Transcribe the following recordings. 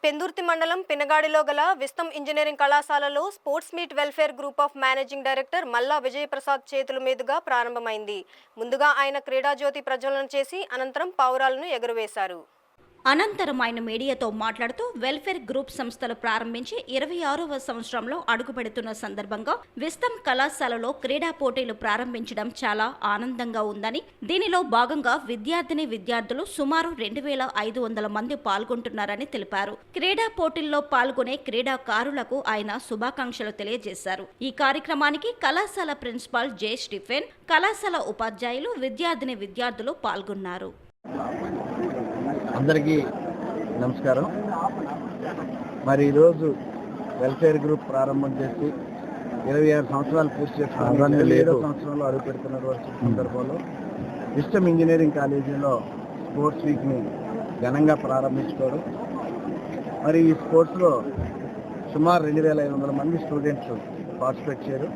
పెందుర్తి మండలం పినగాడిలో గల విస్తం ఇంజనీరింగ్ కళాశాలలో sports meet welfare group of managing director మల్లా విజయప్రసాద్ చేతుల మీదుగా ప్రారంభమైంది. ముందుగా ఆయన క్రీడాజ్యోతి ప్రజ్వలన చేసి అనంతరం పావురాలను ఎగురవేశారు. అనంతరం ఆయన మీడియాతో మాట్లాడుతూ వెల్ఫేర్ గ్రూప్ సంస్థలు ప్రారంభించి 26వ సంవత్సరంలో అడుగుపెడుతున్న సందర్భంగా విస్తం కళాశాలలో క్రీడా పోటీలు ప్రారంభించడం చాలా ఆనందంగా ఉందని, దీనిలో భాగంగా విద్యార్థులు సుమారు 2500 మంది పాల్గొంటున్నారని తెలిపారు. క్రీడా పోటీల్లో పాల్గొనే క్రీడాకారులకు ఆయన శుభాకాంక్షలు తెలియజేశారు. ఈ కార్యక్రమానికి కళాశాల ప్రిన్సిపాల్ జె స్టీఫెన్, కళాశాల ఉపాధ్యాయులు, విద్యార్థులు పాల్గొన్నారు. అందరికీ నమస్కారం. మరి ఈరోజు వెల్ఫేర్ గ్రూప్ ప్రారంభం చేసి 26 సంవత్సరాలు పూర్తి చేసుకుని 27వ సంవత్సరంలో అడుగు పెడుతున్నటువంటి సందర్భంలో విస్టమ్ ఇంజనీరింగ్ కాలేజీలో స్పోర్ట్స్ వీక్ని ఘనంగా ప్రారంభించుకోవడం. మరి ఈ స్పోర్ట్స్లో సుమారు 2500 మంది స్టూడెంట్స్ పార్టిసిపేట్ చేయరు.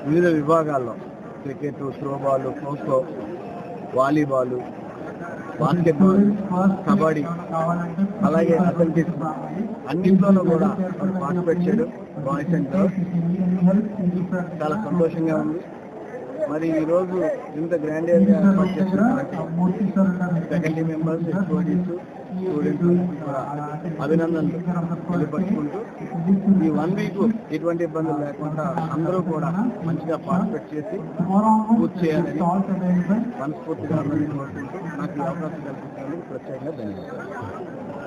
వివిధ విభాగాల్లో cricket, throwball, kho kho, volleyball, basketball, kabaddi, అలాగే అథ్లెటిక్స్ అన్నింటిలోనూ కూడా పార్టిసిపేట్ చేయడం బాయ్స్ అండ్ గర్ల్స్ చాలా సంతోషంగా ఉంది. మరి ఈరోజు ఇంత గ్రాండియర్గా ఏర్పాటు చేసినటువంటి ఫ్యాకల్టీ మెంబర్స్, హెచ్ఓడీస్, స్టూడెంట్స్ అభినందనలు తెలియపరుచుకుంటూ ఈ 1 వీక్ ఎటువంటి ఇబ్బందులు లేకుండా అందరూ కూడా మంచిగా పార్టిసిపేట్ చేసి పూర్తి చేయాలని మనస్ఫూర్తిగా అందరినీ కోరుకుంటూ నాకు ఈ అవకాశం కల్పించినందుకు ప్రత్యేకంగా ధన్యవాదాలు.